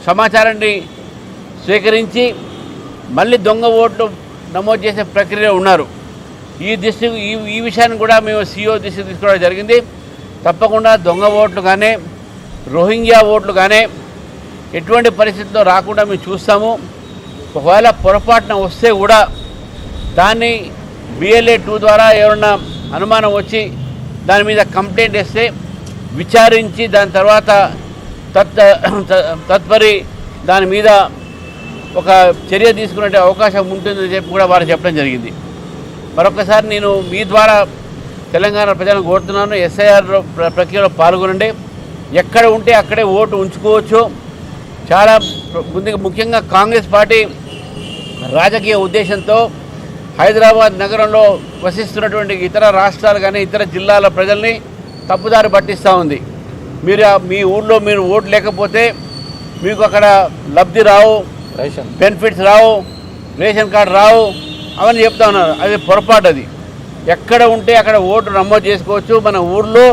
సమాచారాన్ని స్వీకరించి మళ్ళీ దొంగ ఓట్లు నమోదు చేసే ప్రక్రియలో ఉన్నారు. ఈ విషయాన్ని కూడా మేము సీఓ దృష్టికి తీసుకోవడం జరిగింది. తప్పకుండా దొంగ ఓట్లు కానీ రోహింగ్యా ఓట్లు కానీ ఎటువంటి పరిస్థితుల్లో రాకుండా మేము చూస్తాము. ఒకవేళ పొరపాటున వస్తే కూడా దాన్ని BLA 2 ద్వారా ఎవరన్నా అనుమానం వచ్చి దాని మీద కంప్లైంట్ ఇస్తే విచారించి దాని తర్వాత తత్పరి దాని మీద ఒక చర్య తీసుకునే అవకాశం ఉంటుందని చెప్పి కూడా వారు చెప్పడం జరిగింది. మరొకసారి నేను మీ ద్వారా తెలంగాణ ప్రజలను కోరుతున్నాను, SIR ప్రక్రియలో పాల్గొనండి. ఎక్కడ ఉంటే అక్కడే ఓటు ఉంచుకోవచ్చు. చాలా ముఖ్యంగా కాంగ్రెస్ పార్టీ రాజకీయ ఉద్దేశంతో హైదరాబాద్ నగరంలో వసిస్తున్నటువంటి ఇతర రాష్ట్రాలు కానీ ఇతర జిల్లాల ప్రజల్ని తప్పుదారి పట్టిస్తూ ఉంది. మీ ఊళ్ళో మీరు ఓటు లేకపోతే మీకు అక్కడ లబ్ధి రావు, బెనిఫిట్స్ రావు, రేషన్ కార్డు రావు అవన్నీ చెప్తా ఉన్నారు. అది పొరపాటు. అది ఎక్కడ ఉంటే అక్కడ ఓటు నమోదు చేసుకోవచ్చు. మన ఊళ్ళో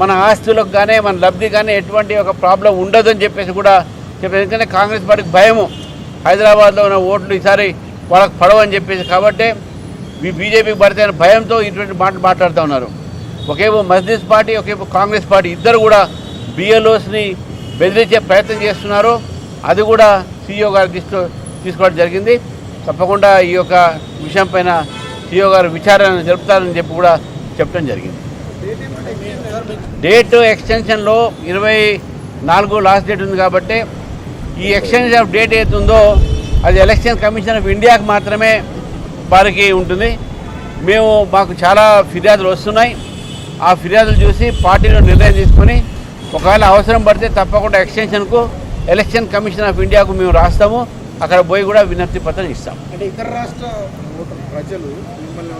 మన ఆస్తులకు కానీ మన లబ్ధి కానీ ఎటువంటి ఒక ప్రాబ్లం ఉండదని చెప్పేసి కూడా చెప్పారు. ఎందుకంటే కాంగ్రెస్ పార్టీకి భయము హైదరాబాద్లో ఉన్న ఓట్లు ఈసారి వాళ్ళకి పడవని చెప్పేసి, కాబట్టి బీజేపీకి పడితే భయంతో ఇటువంటి మాటలు మాట్లాడుతూ ఉన్నారు. ఒకేమో మజ్లిస్ పార్టీ, ఒకేమో కాంగ్రెస్ పార్టీ ఇద్దరు కూడా BLOస్ని బెదిరించే ప్రయత్నం చేస్తున్నారు. అది కూడా CEO గారు తీసుకోవడం జరిగింది. తప్పకుండా ఈ యొక్క విషయం పైన CEO గారు విచారణ జరుపుతారని చెప్పి కూడా చెప్పడం జరిగింది. డేట్ ఎక్స్టెన్షన్లో 24 లాస్ట్ డేట్ ఉంది కాబట్టి ఈ ఎక్స్టెన్షన్ ఆఫ్ డేట్ ఏతుందో అది ఎలక్షన్ కమిషన్ ఆఫ్ ఇండియాకి మాత్రమే వారికి ఉంటుంది. మాకు చాలా ఫిర్యాదులు వస్తున్నాయి. ఆ ఫిర్యాదులు చూసి పార్టీలో నిర్ణయం తీసుకొని ఒకవేళ అవసరం పడితే తప్పకుండా ఎక్స్టెన్షన్కు ఎలక్షన్ కమిషన్ ఆఫ్ ఇండియాకు మేము రాస్తాము. అక్కడ పోయి కూడా వినతి పత్రం ఇస్తాము. అంటే ఇతర రాష్ట్ర ప్రజలు మిమ్మల్ని